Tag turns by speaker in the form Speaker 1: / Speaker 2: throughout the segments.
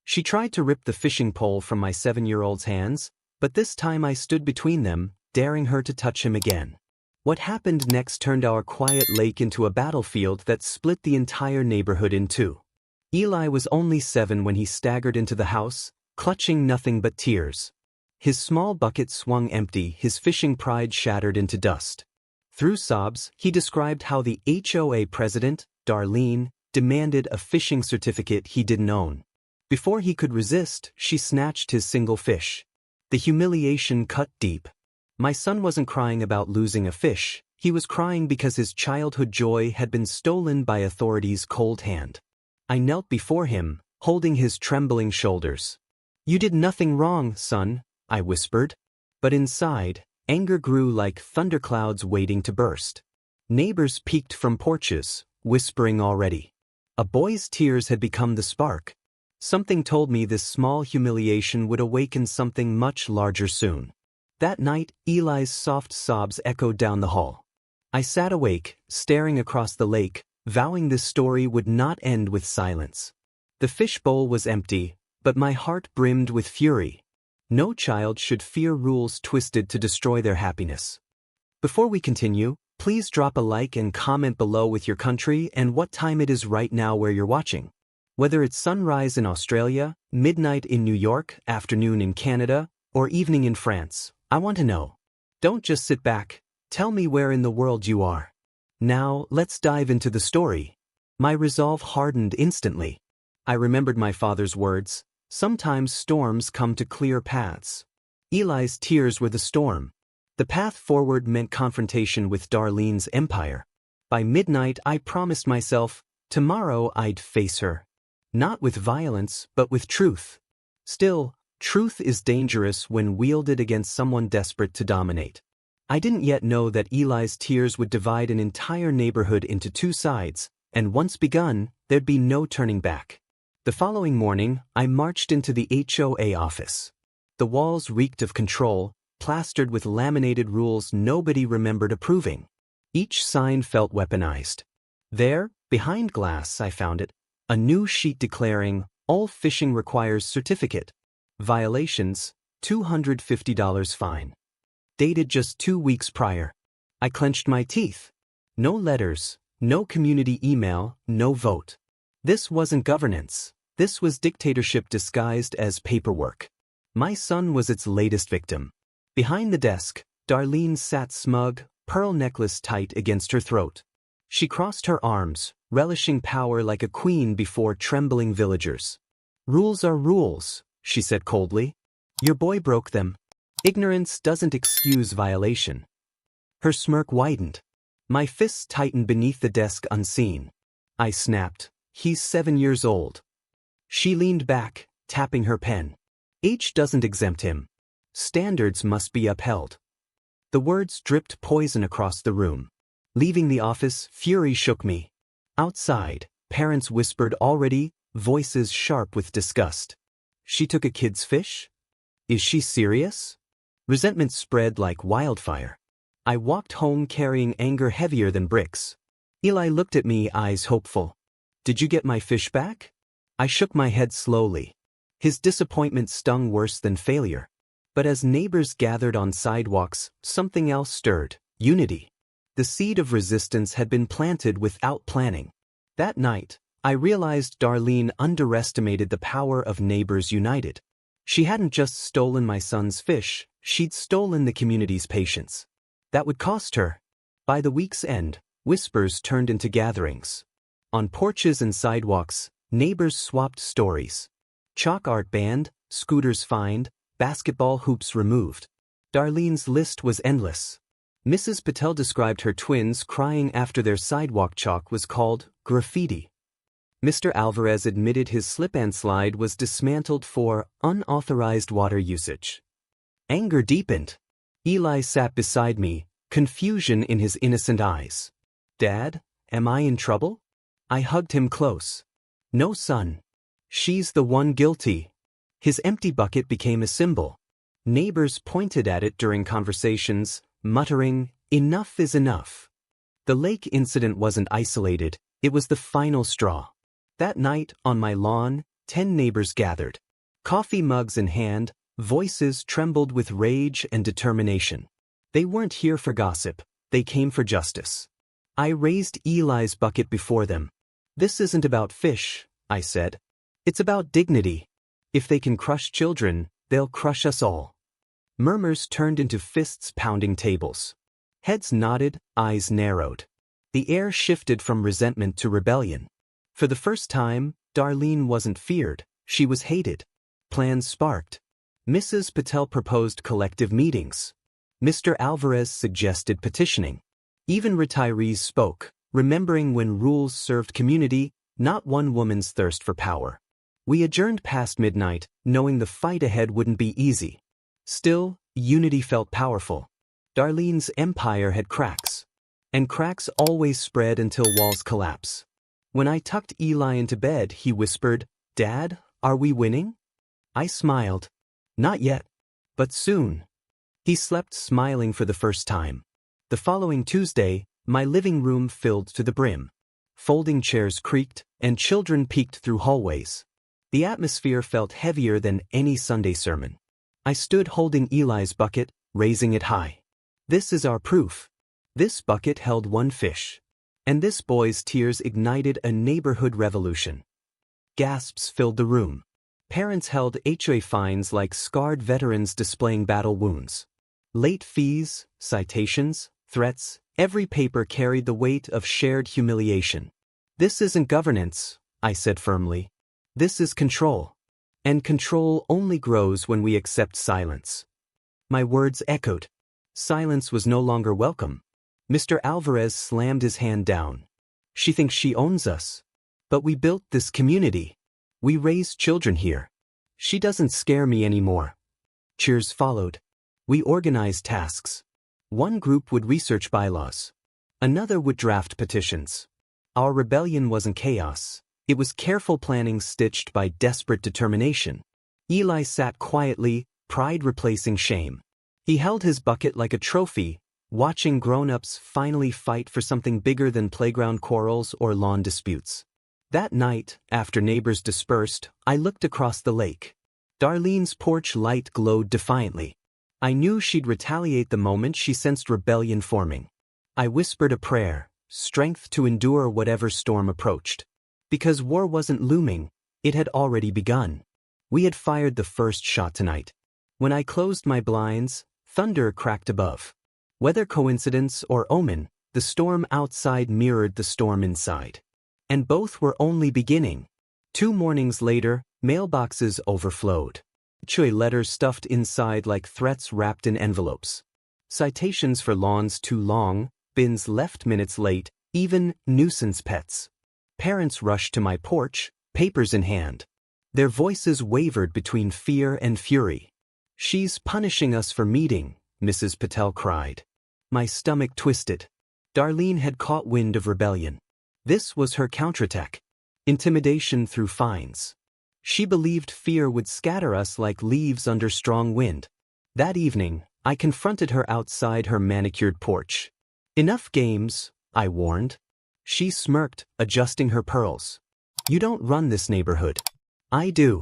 Speaker 1: She tried to rip the fishing pole from my 7-year-old's hands, but this time I stood between them, daring her to touch him again. What happened next turned our quiet lake into a battlefield that split the entire neighborhood in two. Eli was only 7 when he staggered into the house, clutching nothing but tears. His small bucket swung empty, his fishing pride shattered into dust. Through sobs, he described how the HOA president, Darlene, demanded a fishing certificate he didn't own. Before he could resist, she snatched his single fish. The humiliation cut deep. My son wasn't crying about losing a fish, he was crying because his childhood joy had been stolen by authorities' cold hand. I knelt before him, holding his trembling shoulders. "You did nothing wrong, son," I whispered. But inside, anger grew like thunderclouds waiting to burst. Neighbors peeked from porches, whispering already. A boy's tears had become the spark. Something told me this small humiliation would awaken something much larger soon. That night, Eli's soft sobs echoed down the hall. I sat awake, staring across the lake, vowing this story would not end with silence. The fish bowl was empty, but my heart brimmed with fury. No child should fear rules twisted to destroy their happiness. Before we continue, please drop a like and comment below with your country and what time it is right now where you're watching. Whether it's sunrise in Australia, midnight in New York, afternoon in Canada, or evening in France, I want to know. Don't just sit back, tell me where in the world you are. Now, let's dive into the story. My resolve hardened instantly. I remembered my father's words, "Sometimes storms come to clear paths." Eli's tears were the storm. The path forward meant confrontation with Darlene's empire. By midnight, I promised myself, tomorrow I'd face her. Not with violence, but with truth. Still, truth is dangerous when wielded against someone desperate to dominate. I didn't yet know that Eli's tears would divide an entire neighborhood into two sides, and once begun, there'd be no turning back. The following morning, I marched into the HOA office. The walls reeked of control, plastered with laminated rules nobody remembered approving. Each sign felt weaponized. There, behind glass, I found it, a new sheet declaring, "All fishing requires certificate. Violations, $250 fine." Dated just 2 weeks prior. I clenched my teeth. No letters, no community email, no vote. This wasn't governance. This was dictatorship disguised as paperwork. My son was its latest victim. Behind the desk, Darlene sat smug, pearl necklace tight against her throat. She crossed her arms, relishing power like a queen before trembling villagers. "Rules are rules," she said coldly. "Your boy broke them. Ignorance doesn't excuse violation." Her smirk widened. My fists tightened beneath the desk unseen. I snapped, "He's 7 years old." She leaned back, tapping her pen. "Age doesn't exempt him. Standards must be upheld." The words dripped poison across the room. Leaving the office, fury shook me. Outside, parents whispered already, voices sharp with disgust. "She took a kid's fish? Is she serious?" Resentment spread like wildfire. I walked home carrying anger heavier than bricks. Eli looked at me, eyes hopeful. "Did you get my fish back?" I shook my head slowly. His disappointment stung worse than failure. But as neighbors gathered on sidewalks, something else stirred: unity. The seed of resistance had been planted without planning. That night, I realized Darlene underestimated the power of neighbors united. She hadn't just stolen my son's fish, she'd stolen the community's patience. That would cost her. By the week's end, whispers turned into gatherings. On porches and sidewalks, neighbors swapped stories. Chalk art banned, scooters fined, basketball hoops removed. Darlene's list was endless. Mrs. Patel described her twins crying after their sidewalk chalk was called graffiti. Mr. Alvarez admitted his slip-and-slide was dismantled for unauthorized water usage. Anger deepened. Eli sat beside me, confusion in his innocent eyes. "Dad, am I in trouble?" I hugged him close. "No, son. She's the one guilty." His empty bucket became a symbol. Neighbors pointed at it during conversations, muttering, "Enough is enough." The lake incident wasn't isolated, it was the final straw. That night, on my lawn, 10 neighbors gathered. Coffee mugs in hand, voices trembled with rage and determination. They weren't here for gossip, they came for justice. I raised Eli's bucket before them. "This isn't about fish," I said. "It's about dignity. If they can crush children, they'll crush us all." Murmurs turned into fists pounding tables. Heads nodded, eyes narrowed. The air shifted from resentment to rebellion. For the first time, Darlene wasn't feared, she was hated. Plans sparked. Mrs. Patel proposed collective meetings. Mr. Alvarez suggested petitioning. Even retirees spoke, remembering when rules served community, not one woman's thirst for power. We adjourned past midnight, knowing the fight ahead wouldn't be easy. Still, unity felt powerful. Darlene's empire had cracks. And cracks always spread until walls collapse. When I tucked Eli into bed, he whispered, "Dad, are we winning?" I smiled. "Not yet. But soon." He slept smiling for the first time. The following Tuesday, my living room filled to the brim. Folding chairs creaked, and children peeked through hallways. The atmosphere felt heavier than any Sunday sermon. I stood holding Eli's bucket, raising it high. "This is our proof." This bucket held one fish. And this boy's tears ignited a neighborhood revolution. Gasps filled the room. Parents held HOA fines like scarred veterans displaying battle wounds. Late fees, citations, threats, every paper carried the weight of shared humiliation. "This isn't governance," I said firmly. "This is control. And control only grows when we accept silence." My words echoed. Silence was no longer welcome. Mr. Alvarez slammed his hand down. "She thinks she owns us. But we built this community. We raised children here. She doesn't scare me anymore." Cheers followed. We organized tasks. One group would research bylaws. Another would draft petitions. Our rebellion wasn't chaos. It was careful planning stitched by desperate determination. Eli sat quietly, pride replacing shame. He held his bucket like a trophy, watching grown-ups finally fight for something bigger than playground quarrels or lawn disputes. That night, after neighbors dispersed, I looked across the lake. Darlene's porch light glowed defiantly. I knew she'd retaliate the moment she sensed rebellion forming. I whispered a prayer, strength to endure whatever storm approached. Because war wasn't looming, it had already begun. We had fired the first shot tonight. When I closed my blinds, thunder cracked above. Whether coincidence or omen, the storm outside mirrored the storm inside. And both were only beginning. 2 mornings later, mailboxes overflowed. HOA letters stuffed inside like threats wrapped in envelopes. Citations for lawns too long, bins left minutes late, even nuisance pets. Parents rushed to my porch, papers in hand. Their voices wavered between fear and fury. "She's punishing us for meeting," Mrs. Patel cried. My stomach twisted. Darlene had caught wind of rebellion. This was her counterattack. Intimidation through fines. She believed fear would scatter us like leaves under strong wind. That evening, I confronted her outside her manicured porch. "Enough games," I warned. She smirked, adjusting her pearls. "You don't run this neighborhood." "I do."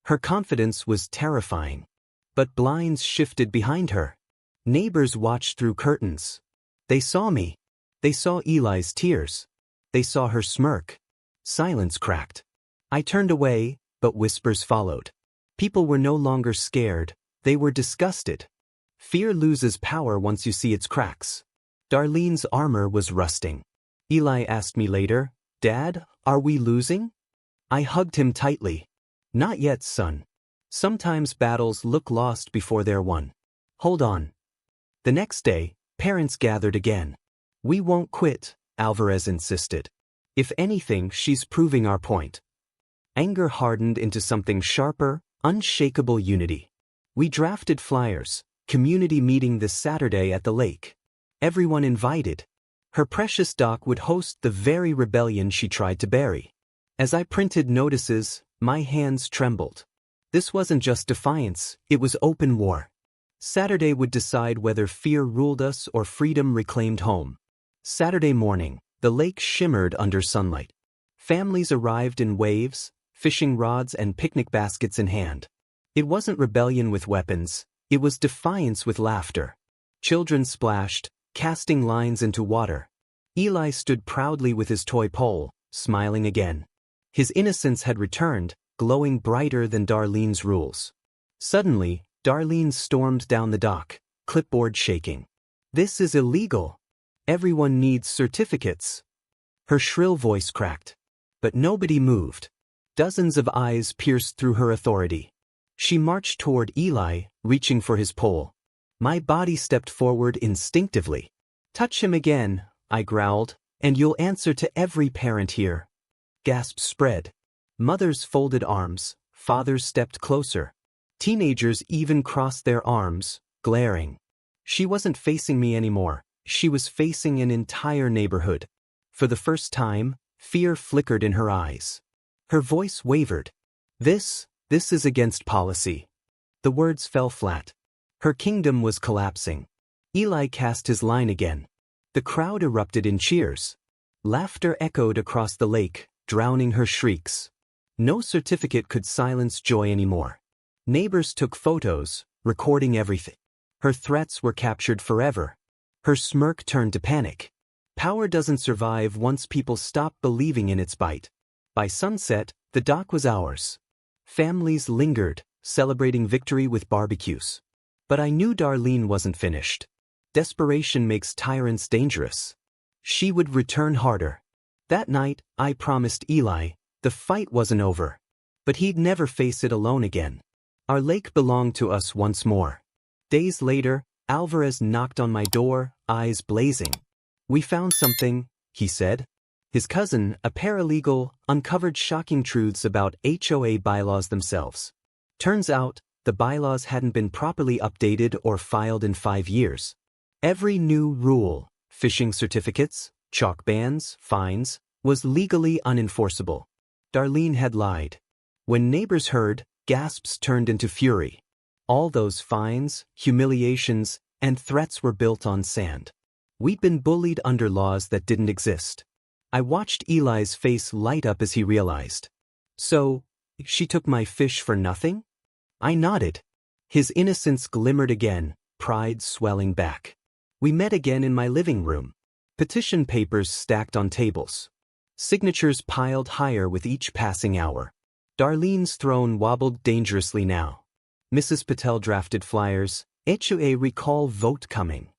Speaker 1: Her confidence was terrifying. But blinds shifted behind her. Neighbors watched through curtains. They saw me. They saw Eli's tears. They saw her smirk. Silence cracked. I turned away, but whispers followed. People were no longer scared, they were disgusted. Fear loses power once you see its cracks. Darlene's armor was rusting. Eli asked me later, "Dad, are we losing?" I hugged him tightly. "Not yet, son. Sometimes battles look lost before they're won. Hold on." The next day, parents gathered again. "We won't quit," Alvarez insisted. "If anything, she's proving our point." Anger hardened into something sharper, unshakable unity. We drafted flyers, community meeting this Saturday at the lake. Everyone invited. Her precious dock would host the very rebellion she tried to bury. As I printed notices, my hands trembled. This wasn't just defiance, it was open war. Saturday would decide whether fear ruled us or freedom reclaimed home. Saturday morning, the lake shimmered under sunlight. Families arrived in waves, fishing rods and picnic baskets in hand. It wasn't rebellion with weapons, it was defiance with laughter. Children splashed, casting lines into water. Eli stood proudly with his toy pole, smiling again. His innocence had returned, glowing brighter than Darlene's rules. Suddenly, Darlene stormed down the dock, clipboard shaking. "This is illegal. Everyone needs certificates." Her shrill voice cracked. But nobody moved. Dozens of eyes pierced through her authority. She marched toward Eli, reaching for his pole. My body stepped forward instinctively. "Touch him again," I growled, "and you'll answer to every parent here." Gasps spread. Mothers folded arms, fathers stepped closer. Teenagers even crossed their arms, glaring. She wasn't facing me anymore, she was facing an entire neighborhood. For the first time, fear flickered in her eyes. Her voice wavered. This is against policy." The words fell flat. Her kingdom was collapsing. Eli cast his line again. The crowd erupted in cheers. Laughter echoed across the lake, drowning her shrieks. No certificate could silence joy anymore. Neighbors took photos, recording everything. Her threats were captured forever. Her smirk turned to panic. Power doesn't survive once people stop believing in its bite. By sunset, the dock was ours. Families lingered, celebrating victory with barbecues. But I knew Darlene wasn't finished. Desperation makes tyrants dangerous. She would return harder. That night, I promised Eli, the fight wasn't over. But he'd never face it alone again. Our lake belonged to us once more. Days later, Alvarez knocked on my door, eyes blazing. "We found something," he said. His cousin, a paralegal, uncovered shocking truths about HOA bylaws themselves. Turns out, the bylaws hadn't been properly updated or filed in 5 years. Every new rule, fishing certificates, chalk bans, fines, was legally unenforceable. Darlene had lied. When neighbors heard, gasps turned into fury. All those fines, humiliations, and threats were built on sand. We'd been bullied under laws that didn't exist. I watched Eli's face light up as he realized. "So, she took my fish for nothing?" I nodded. His innocence glimmered again, pride swelling back. We met again in my living room. Petition papers stacked on tables. Signatures piled higher with each passing hour. Darlene's throne wobbled dangerously now. Mrs. Patel drafted flyers, HOA recall vote coming.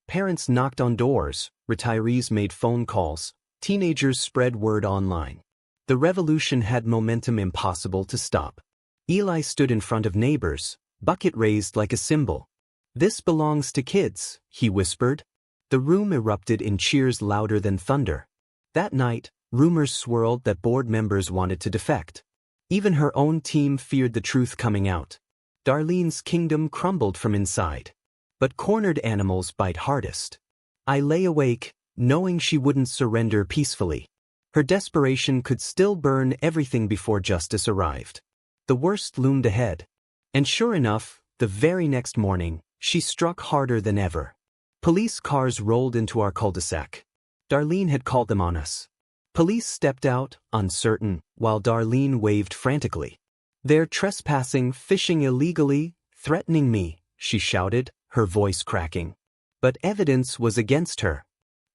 Speaker 1: Parents knocked on doors, retirees made phone calls, teenagers spread word online. The revolution had momentum impossible to stop. Eli stood in front of neighbors, bucket raised like a symbol. "This belongs to kids," he whispered. The room erupted in cheers louder than thunder. That night, rumors swirled that board members wanted to defect. Even her own team feared the truth coming out. Darlene's kingdom crumbled from inside. But cornered animals bite hardest. I lay awake, knowing she wouldn't surrender peacefully. Her desperation could still burn everything before justice arrived. The worst loomed ahead. And sure enough, the very next morning, she struck harder than ever. Police cars rolled into our cul-de-sac. Darlene had called them on us. Police stepped out, uncertain, while Darlene waved frantically. "They're trespassing, fishing illegally, threatening me," she shouted, her voice cracking. But evidence was against her.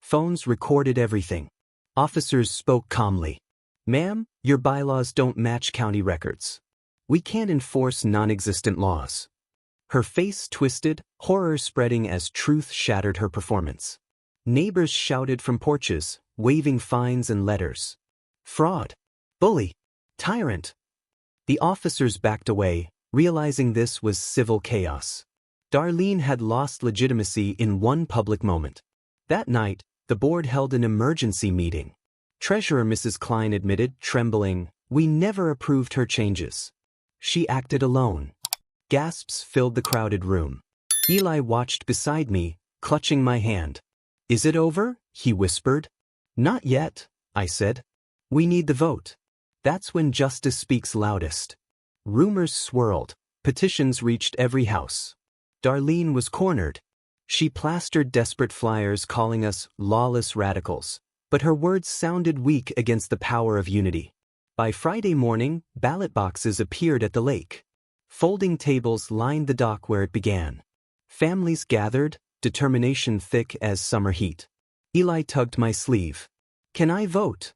Speaker 1: Phones recorded everything. Officers spoke calmly. "Ma'am, your bylaws don't match county records. We can't enforce non-existent laws." Her face twisted, horror spreading as truth shattered her performance. Neighbors shouted from porches, waving fines and letters. "Fraud! Bully! Tyrant!" The officers backed away, realizing this was civil chaos. Darlene had lost legitimacy in one public moment. That night, the board held an emergency meeting. Treasurer Mrs. Klein admitted, trembling, "We never approved her changes. She acted alone." Gasps filled the crowded room. Eli watched beside me, clutching my hand. "Is it over?" he whispered. "Not yet," I said. "We need the vote." That's when justice speaks loudest. Rumors swirled. Petitions reached every house. Darlene was cornered. She plastered desperate flyers calling us lawless radicals, but her words sounded weak against the power of unity. By Friday morning, ballot boxes appeared at the lake. Folding tables lined the dock where it began. Families gathered, determination thick as summer heat. Eli tugged my sleeve. "Can I vote?"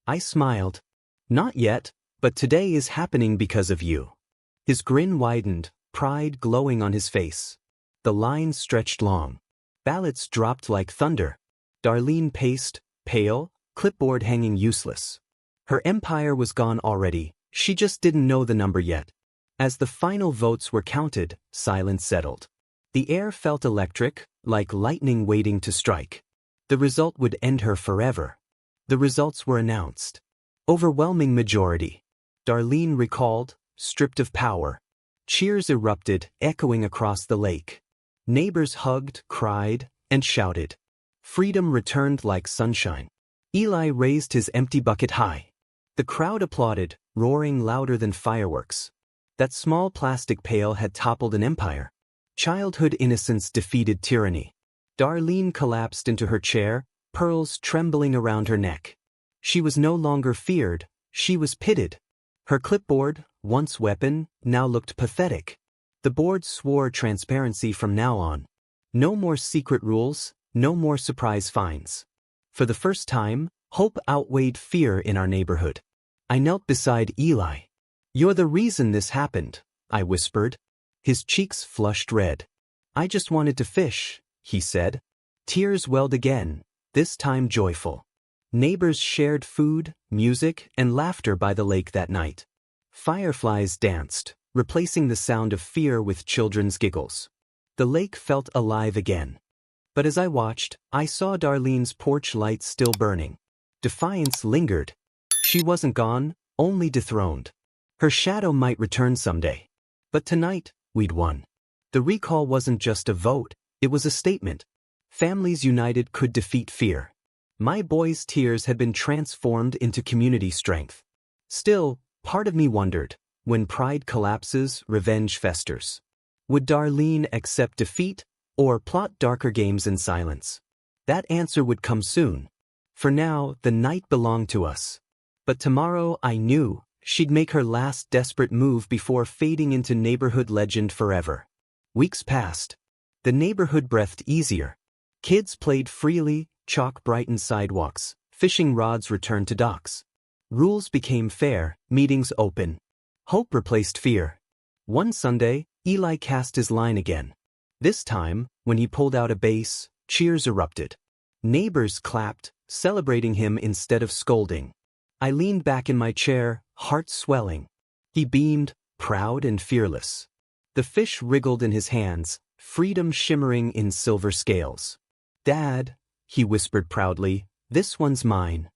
Speaker 1: I smiled. "Not yet, but today is happening because of you." His grin widened, pride glowing on his face. The line stretched long. Ballots dropped like thunder. Darlene paced, pale, clipboard hanging useless. Her empire was gone already, she just didn't know the number yet. As the final votes were counted, silence settled. The air felt electric, like lightning waiting to strike. The result would end her forever. The results were announced. Overwhelming majority. Darlene recalled, stripped of power. Cheers erupted, echoing across the lake. Neighbors hugged, cried, and shouted. Freedom returned like sunshine. Eli raised his empty bucket high. The crowd applauded, roaring louder than fireworks. That small plastic pail had toppled an empire. Childhood innocence defeated tyranny. Darlene collapsed into her chair, pearls trembling around her neck. She was no longer feared, she was pitted. Her clipboard, once weapon, now looked pathetic. The board swore transparency from now on. No more secret rules, no more surprise fines. For the first time, hope outweighed fear in our neighborhood. I knelt beside Eli. "You're the reason this happened," I whispered. His cheeks flushed red. "I just wanted to fish," he said. Tears welled again, this time joyful. Neighbors shared food, music, and laughter by the lake that night. Fireflies danced, replacing the sound of fear with children's giggles. The lake felt alive again. But as I watched, I saw Darlene's porch light still burning. Defiance lingered. She wasn't gone, only dethroned. Her shadow might return someday. But tonight, we'd won. The recall wasn't just a vote, it was a statement. Families united could defeat fear. My boy's tears had been transformed into community strength. Still, part of me wondered, when pride collapses, revenge festers. Would Darlene accept defeat, or plot darker games in silence? That answer would come soon. For now, the night belonged to us. But tomorrow, I knew, she'd make her last desperate move before fading into neighborhood legend forever. Weeks passed. The neighborhood breathed easier. Kids played freely, chalk brightened sidewalks, fishing rods returned to docks. Rules became fair, meetings open. Hope replaced fear. One Sunday, Eli cast his line again. This time, when he pulled out a base, cheers erupted. Neighbors clapped, celebrating him instead of scolding. I leaned back in my chair, heart swelling. He beamed, proud and fearless. The fish wriggled in his hands, freedom shimmering in silver scales. "Dad," he whispered proudly, "this one's mine."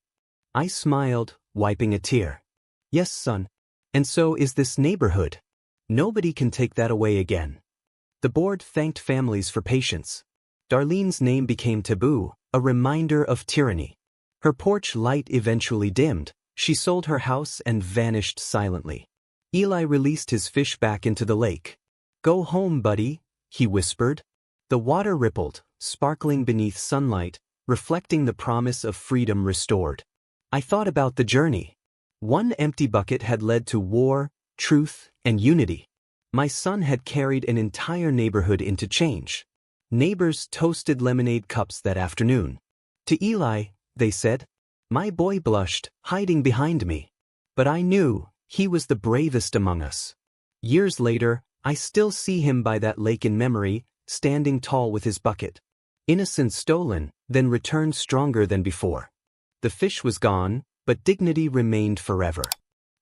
Speaker 1: I smiled, wiping a tear. "Yes, son. And so is this neighborhood. Nobody can take that away again." The board thanked families for patience. Darlene's name became taboo, a reminder of tyranny. Her porch light eventually dimmed, she sold her house and vanished silently. Eli released his fish back into the lake. "Go home, buddy," he whispered. The water rippled, sparkling beneath sunlight, reflecting the promise of freedom restored. I thought about the journey. One empty bucket had led to war, truth, and unity. My son had carried an entire neighborhood into change. Neighbors toasted lemonade cups that afternoon. To Eli, they said. My boy blushed, hiding behind me. But I knew he was the bravest among us. Years later, I still see him by that lake in memory, standing tall with his bucket. Innocence stolen, then returned stronger than before. The fish was gone, but dignity remained forever.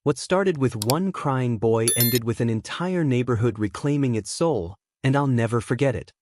Speaker 1: What started with one crying boy ended with an entire neighborhood reclaiming its soul, and I'll never forget it.